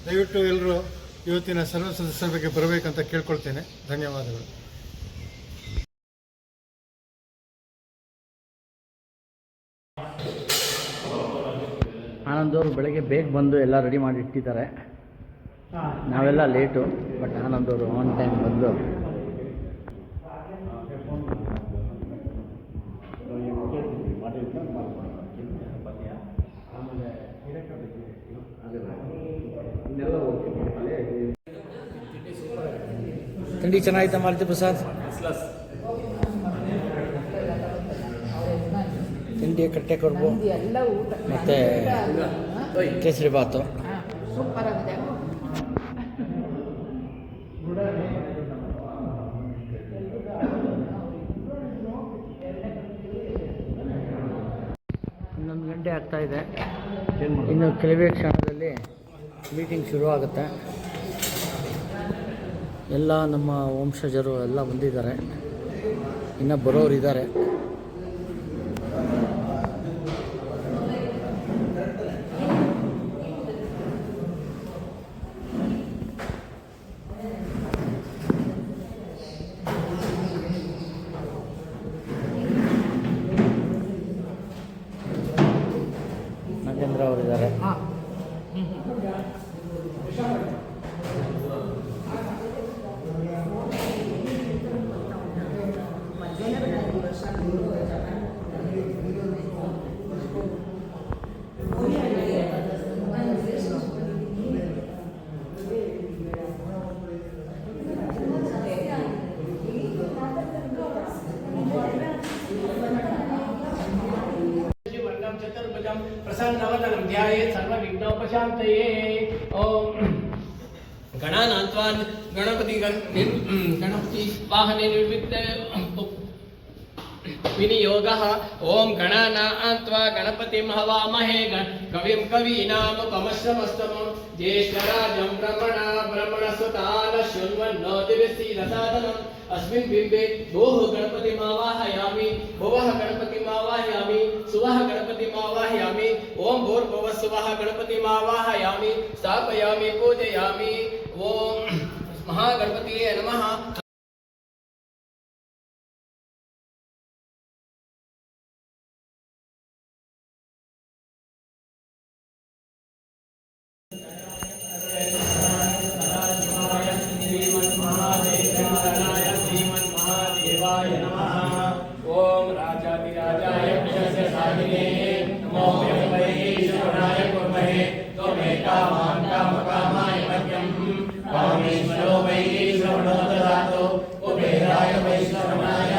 ದಯವಿಟ್ಟು ಎಲ್ಲರೂ ಇವತ್ತಿನ ಸರ್ವ ಸದಸ್ಯರ ಬಗ್ಗೆ ಬರಬೇಕಂತ ಕೇಳ್ಕೊಳ್ತೇನೆ. ಧನ್ಯವಾದಗಳು. ಆನಂದ್ ಅವರು ಬೆಳಗ್ಗೆ ಬೇಗ ಬಂದು ಎಲ್ಲ ರೆಡಿ ಮಾಡಿ ಇಟ್ಟಿದ್ದಾರೆ. ನಾವೆಲ್ಲ ಲೇಟು, ಬಟ್ ಆನಂದ್ ಅವರು ಆನ್ ಟೈಮ್ ಬಂದು ತಿಂಡಿ ಚೆನ್ನಾಗಿತ್ತ ಮಾರುತಿ ಪ್ರಸಾದ್? ತಿಂಡಿ ಕಟ್ಟೆ ಕೊರ್ಬು ಮತ್ತು ಕೇಸರಿ ಬಾತು. ಸೂಪರ್ ಆಗಿದೆ. ಇನ್ನೊಂದು ಗಂಟೆ ಆಗ್ತಾಯಿದೆ. ಇನ್ನು ಕೆಲವೇ ಕ್ಷಣದಲ್ಲಿ ಮೀಟಿಂಗ್ ಶುರುವಾಗುತ್ತೆ. ಎಲ್ಲ ನಮ್ಮ ವಂಶಜರು ಎಲ್ಲ ಬಂದಿದ್ದಾರೆ, ಇನ್ನು ಬರೋರಿದ್ದಾರೆ. ನಾಗೇಂದ್ರ ಅವರಿದ್ದಾರೆ. प्रसन्नवदनं ध्यायेत् सर्वविघ्नोपशान्तये। ओम गणानान्त्वान् गणपति वाहने निर्विघ्न विनियोगः। ओम गणानान्त्वा गणपतिं हवामहे कविं कवीनामुपमश्रवस्तमं ज्येष्ठराजं ब्रह्मणस्वतान् शृण्वन्नो दिवसीदसादनम्। अस्मिन् बिम्बे भोः गणपतिमावाहयामि, भुवः गणपतिमावाहयामि, सुवः गणपतिमावाहयामि। ओम भूर्भुवः सुवः गणपतिमावाहयामि, स्थापयामि, पूजयामि। ओम महागणपतये नमः। ओम राजाधिराजाय विश्वस्य साधिने नमो वैष्णवे श्रवणाय कुर्महे त्वमेकामान् कामकामाय मह्यं कामेश्वरो वै श्रवणो ददातु कुबेराय वै श्रवणाय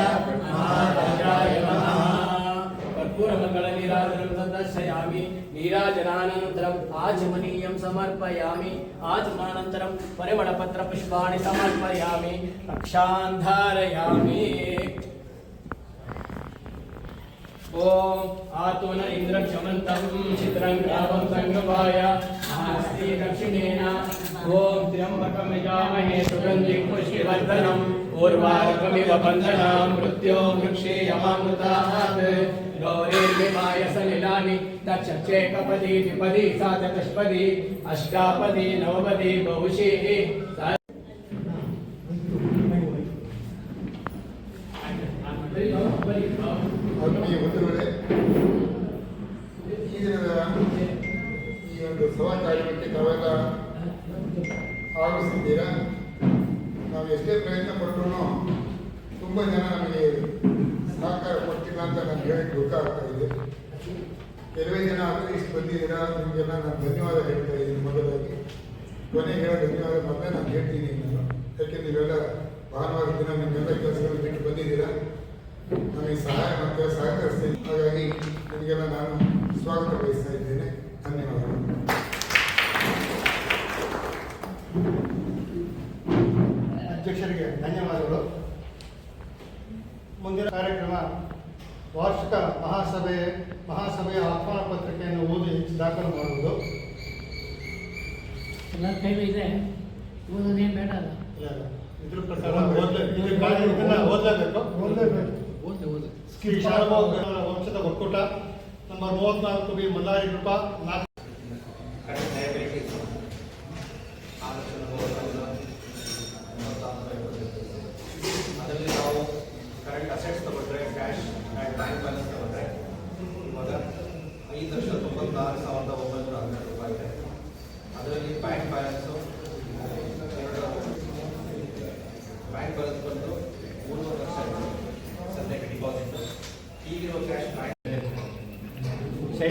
महाराजाय नमः। कर्पूरमङ्गलनीराजनं सन्दर्शयामि, नीराजनानन्तरम् आचमनीयं समर्पयामि, आचमनानन्तरं परिमलपत्रपुष्पाणि समर्पयामि, रक्षां धारयामि। ओम आतुन इंद्र क्षमन्तं चित्रं ग्रामं संगवाय आस्ति दक्षिणेन। ओम त्र्यंबकं यजामहे सुगन्धिं पुष्टिवर्धनम् उर्वारुकमिव बन्धनान् मृत्यो वृक्षे यमामृतात्। गौरीर्विमाय सलिलानि दक्षचेकपदी द्विपदी सा चतुष्पदी अष्टापदी नवपदी बहुशीः। ಆತ್ಮೀಯ ಬಂಧುಗಳೇ, ಈ ದಿನದ ಈ ಒಂದು ಸಭಾ ಕಾರ್ಯಕ್ರಮಕ್ಕೆ ತಾವೆಲ್ಲ ಆಗಮಿಸಿದ್ದೀರಾ. ನಾವು ಎಷ್ಟೇ ಪ್ರಯತ್ನ ಪಟ್ಟರೂ ತುಂಬ ಜನ ನಮಗೆ ಸಹಕಾರ ಕೊಟ್ಟಿಲ್ಲ ಅಂತ ನಾನು ಹೇಳಕ್ಕೆ ದುಃಖ ಆಗ್ತಾ ಇದೆ. ಕೆಲವೇ ಜನ ಅಟ್ಲೀಸ್ಟ್ ಬಂದಿದ್ದೀರಾ, ನಿಮಗೆಲ್ಲ ನಾನು ಧನ್ಯವಾದ ಹೇಳ್ತಾ ಇದ್ದೀನಿ. ಮೊದಲಾಗಿ ಕೊನೆಗೆ ಹೇಳೋ ಧನ್ಯವಾದ ಮತ್ತೆ ನಾನು ಹೇಳ್ತೀನಿ ನಾನು, ಯಾಕೆಂದ್ರೆ ನೀವೆಲ್ಲ ಭಾನುವಾರ ದಿನ ನಿಮ್ಮೆಲ್ಲ ಕೆಲಸಗಳು ಬಿಟ್ಟು ಬಂದಿದ್ದೀರಾ, ನನಗೆ ಸಹಾಯ ಮತ್ತು ಸಹಕರಿಸ್ತೀನಿ. ಹಾಗಾಗಿ ನಿಮಗೆಲ್ಲ ನಾನು ಸ್ವಾಗತ ಬಯಸ್ತಾ ಇದ್ದೇನೆ. ಧನ್ಯವಾದಗಳು. ಅಧ್ಯಕ್ಷರಿಗೆ ಧನ್ಯವಾದಗಳು. ಮುಂದಿನ ಕಾರ್ಯಕ್ರಮ ವಾರ್ಷಿಕ ಮಹಾಸಭೆಯ ಆಹ್ವಾನ ಪತ್ರಿಕೆಯನ್ನು ಓದಿ ದಾಖಲು ಮಾಡುವುದು. ಎಲ್ಲ ಕೈಲಿ ಇದೆ, ಓದೋದೇನು ಬೇಡ ಅಲ್ಲ. ಇದ್ರ ಪ್ರಕಾರ ಓದಲೇಬೇಕು. ಶ್ರೀ ಶಾರಭೋಗ ವಂಶದ ಒಕ್ಕೂಟ ನಂಬರ್ 34 ಬಿ ಮಲ್ಲಾರಿ ಕೃಪಾ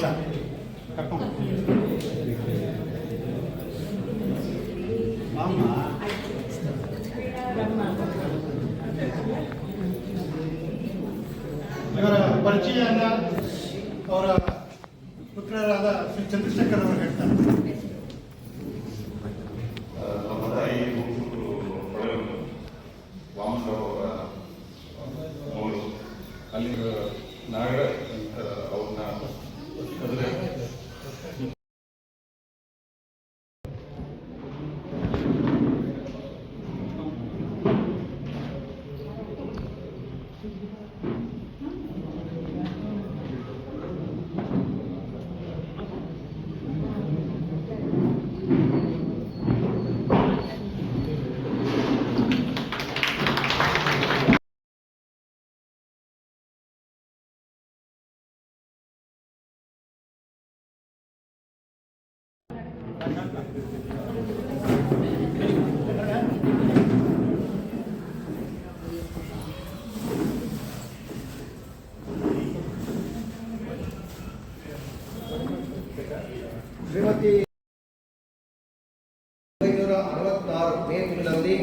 ಇಲ್ಲ ಕರ್ಕೊಂಡು ಇವರ ಪರಿಚಯನ ಅವರ ಪುತ್ರರಾದ ಶ್ರೀ ಚಂದ್ರಶೇಖರ್ ಅವರು ಹೇಳ್ತಾರೆ. ನಮ್ಮ ತಾಯಿ ವಾಮನರಾವ್ ಅವರ ಮಗಳು ಅಲ್ಲಿ ನಾಗರ ಅವ್ರನ್ನ ಮದುವೆ ಶ್ರೀಮತಿ 1966 ಮೇ ತಿಂಗಳಲ್ಲಿ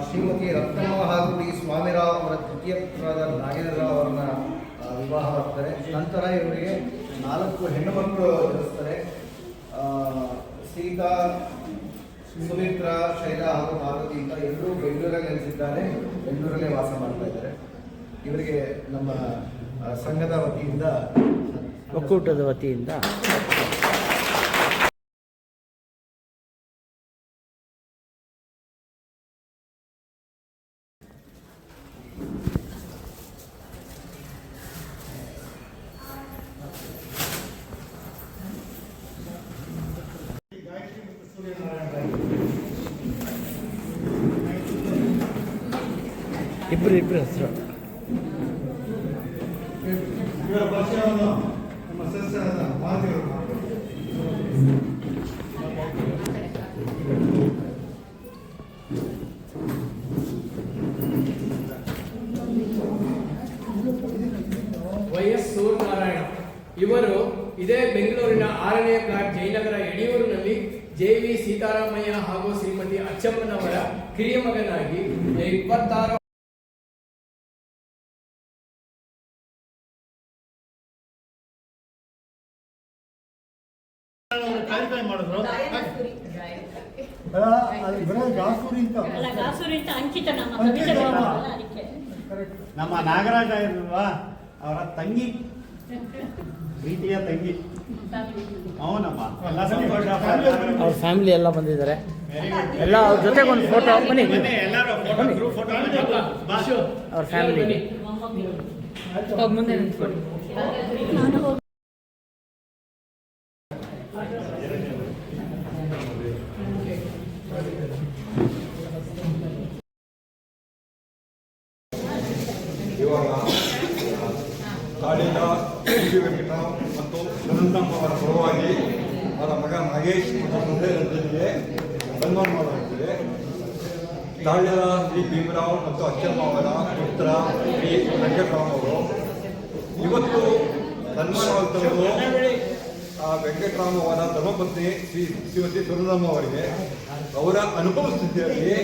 ಶ್ರೀಮತಿ ರತ್ನಮ್ಮ ಹಾಗೂ ಡಿ ಸ್ವಾಮಿರಾವ್ ಅವರ ತೃತೀಯ ಪುತ್ರರಾದ ನಾಗೇಂದ್ರರಾವ್ ಅವರನ್ನ ವಿವಾಹವಾಗ್ತಾರೆ. ನಂತರ ಇವರಿಗೆ 4 ಹೆಣ್ಣು ಮಕ್ಕಳು ಜನಿಸ್ತಾರೆ. ಸೀತಾ, ಸುಮಿತ್ರಾ, ಶೈಲಾ ಹಾಗೂ ಪಾರ್ವತಿ ಅಂತ ಎಲ್ಲರೂ ಬೆಂಗಳೂರಲ್ಲಿ ನೆಲೆಸಿದ್ದಾರೆ. ಬೆಂಗಳೂರಲ್ಲೇ ವಾಸ ಮಾಡ್ತಾ ಇದ್ದಾರೆ. ಇವರಿಗೆ ನಮ್ಮ ಸಂಘದ ವತಿಯಿಂದ, ಒಕ್ಕೂಟದ ವತಿಯಿಂದ ಗಾಯತ್ರಿ ಮತ್ತು ಸೂರ್ಯನಾರಾಯಣ ಇಬ್ಬರು ಹೆಸರು. ಇವರ ಪರಿಚಯವನ್ನು ನಮ್ಮ ಸದಸ್ಯರಾದ ಮಾರುತಿಯವರು ಮಾಡ್ತಾರೆ. YS ಸೂರ್ಯನಾರಾಯಣ ಇವರು ಇದೇ ಬೆಂಗಳೂರಿನ 6ನೇ ಫ್ಲಾಟ್ ಜಯನಗರ ಯಡಿಯೂರಿನಲ್ಲಿ JV ಸೀತಾರಾಮಯ್ಯ ಹಾಗೂ ಶ್ರೀಮತಿ ಅಚ್ಚಮ್ಮನವರ ಕಿರಿಯ ಮಗನಾಗಿ 26 ಕಾರ್ಯಕ್ರಮ ಮಾಡಿದ್ರು. ಅದು ಬರೋ ಗಾಸೂರಿ ಅಂತ ಅಂಕಿತ ನಮ್ಮ ಅಂಕಿತ ಕವಿತೆ ರಾಮ. ಬರ್ತದಲ್ಲ, ಅದಕ್ಕೆ. ನಮ್ಮ ನಾಗರಾಜ ಇಲ್ವಾ ಅವರ ತಂಗಿ, ಪ್ರೀತಿಯ ತಂಗಿ ಅವನಮ್ಮ. ಎಲ್ಲ ಸಂತೋಷ. ಅವ್ರ ಫ್ಯಾಮಿಲಿ ಎಲ್ಲ ಬಂದಿದ್ದಾರೆ. ಎಲ್ಲ ಅವ್ರ ಜೊತೆಗೆ ಒಂದು ಫೋಟೋ ಬನ್ನಿ. ಎಲ್ಲರೂ ಫೋಟೋ, ಗ್ರೂಪ್ ಫೋಟೋ. ಅವ್ರ ಫ್ಯಾಮಿಲಿ ಮುಂದೆ ನಿಂತ್ಕೊಳ್ಳಿ. ನಾನು ಹೋಗಿ ಇವಾಗ ಕಾಳಿದ ವೆಂಕಟರಾವ್ ಮತ್ತು ಸುನಂದಮ್ಮ ಅವರ ಪರವಾಗಿ ಅವರ ಮಗ ನಾಗೇಶ್ ಮತ್ತು ಸೊಸೆ ಜೊತೆಗೆ ಸನ್ಮಾನ ಮಾಡಲಾಗುತ್ತದೆ. ತಾಳ್ಯದ ಶ್ರೀ ಭೀಮರಾವ್ ಮತ್ತು ಅಚ್ಚಮ್ಮ ಅವರ ಪುತ್ರ ಶ್ರೀ ವೆಂಕಟರಾವ್ ಅವರು ಇವತ್ತು ಸನ್ಮಾನವಾಗುತ್ತಿರುವುದು ವೆಂಕಟರಾಮ್ ಅವರ ಧರ್ಮಪತ್ನಿ ಶ್ರೀಮತಿ ಸುನಂದಮ್ಮ ಅವರಿಗೆ ಅವರ ಅನುಭವ ಸ್ಥಿತಿಯಲ್ಲಿ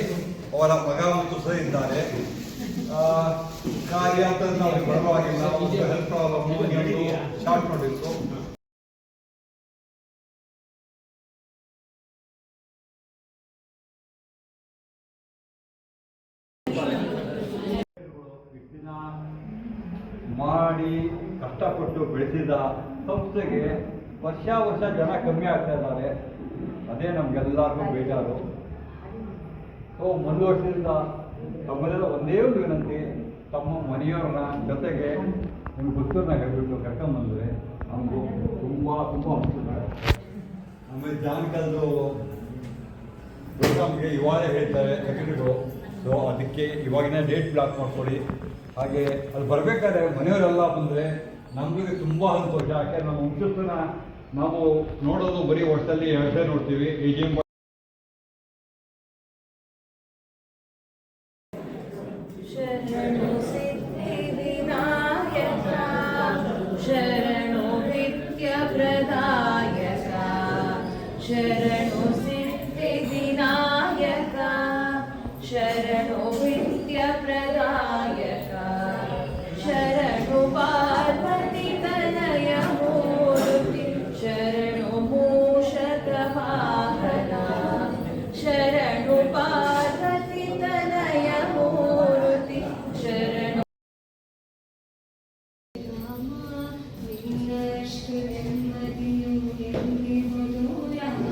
ಅವರ ಮಗ ಮತ್ತು ಸಹ ಇದ್ದಾರೆ. ಕಾರ್ಯ ಅಂತ ನಾವು ಬರವಾಗಿಲ್ಲ, ಒಂದು ಹೆಲ್ಪ್ ಪ್ರಾಬ್ಲಮ್ ಸ್ಟಾರ್ಟ್ ಮಾಡಿತ್ತು. ಮಾಡಿ ಕಷ್ಟಪಟ್ಟು ಬೆಳೆಸಿದ ಸಂಸ್ಥೆಗೆ ವರ್ಷ ಜನ ಕಮ್ಮಿ ಆಗ್ತಾ ಇದ್ದಾರೆ. ಅದೇ ನಮ್ಗೆಲ್ಲರಿಗೂ ಬೇಜಾರು. ಸೊ ಒಂದು ವರ್ಷದಿಂದ ತಮ್ಮದೆಲ್ಲ ಒಂದೇ ಒಂದು ವಿನಂತಿ, ತಮ್ಮ ಮನೆಯವರನ್ನ ಜೊತೆಗೆ ನಿಮ್ಮ ಪುತ್ತೂರನ್ನ ಕರೆಬಿಟ್ಟು ಕರ್ಕೊಂಬಂದರೆ ನಮಗೂ ತುಂಬ ಅನಿಸುತ್ತೆ. ಆಮೇಲೆ ಜಾನಕಲ್ದು ಪ್ರೋಗ್ರಾಮ್ಗೆ ಇವಾಗ ಹೇಳ್ತಾರೆ ಸೆಕ್ರೆಟರಿಗಳು. ಸೊ ಅದಕ್ಕೆ ಇವಾಗಿನ ಡೇಟ್ ಬ್ಲಾಕ್ ಮಾಡ್ಕೊಳ್ಳಿ. ಹಾಗೆ ಅದು ಬರಬೇಕಾದ್ರೆ ಮನೆಯವರೆಲ್ಲ ಬಂದರೆ ನಮಗೆ ತುಂಬ ಸಂತೋಷ. ಯಾಕೆ ನಮ್ಮ ವಂಶಸ್ಥನ ನಾವು ನೋಡೋದು ಬರೀ ವರ್ಷದಲ್ಲಿ 2 ಸಲ ನೋಡ್ತೀವಿ. AGM ಶರಣು ಸಿದ್ಧಿ ವಿನಾಯಕ ಶರಣು ವಿದ್ಯಾ ಶರಣು ಸಿದ್ಧಿವಿನಾಯಕ ಶರಣು ವಿದ್ಯ ಪ್ರದಾಯಕ ಶರಣು ಪಾರ್ವತಿ ತನಯ ಮೂರ್ತಿ ಶರಣು ಮೂಷಕ ವಾಹನ ಶರಣು ಪಾರ್ವತಿ ತನಯ ಮೂರ್ತಿ ಶರಣು ಇನ್ನಷ್ಟು ನೆಮ್ಮದಿಯು ಎಂದಿರುವುದು ರಾಮ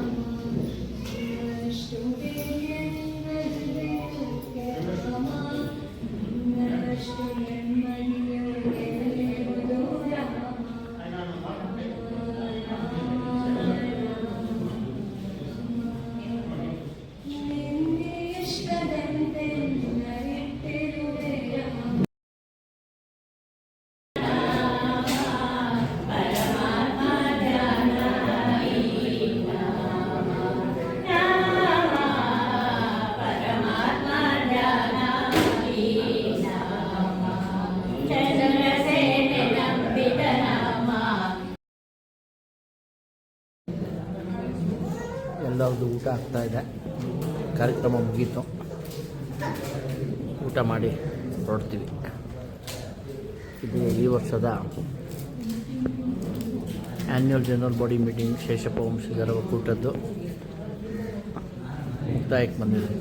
ಇನ್ನಷ್ಟು ರಾಮ ಇನ್ನಷ್ಟು ನೆಮ್ಮದಿಯು ಎಂದಿರುವುದು ರಾಮ ನಿನ್ನೆ ಇಷ್ಟದಂತೆ ನರಿಟ್ಟಿರುವೆ ರಾಮ ಎಲ್ಲರದ್ದು ಊಟ ಆಗ್ತಾಯಿದೆ. ಕಾರ್ಯಕ್ರಮ ಮುಗೀತು. ಊಟ ಮಾಡಿ ಹೊರಡ್ತೀವಿ. ಇದು ಈ ವರ್ಷದ annual general body meeting Sheshappa ವಂಶಜರ ಒಕ್ಕೂಟದ್ದು ಮುಕ್ತಾಯಕ್ಕೆ ಬಂದಿದೆ.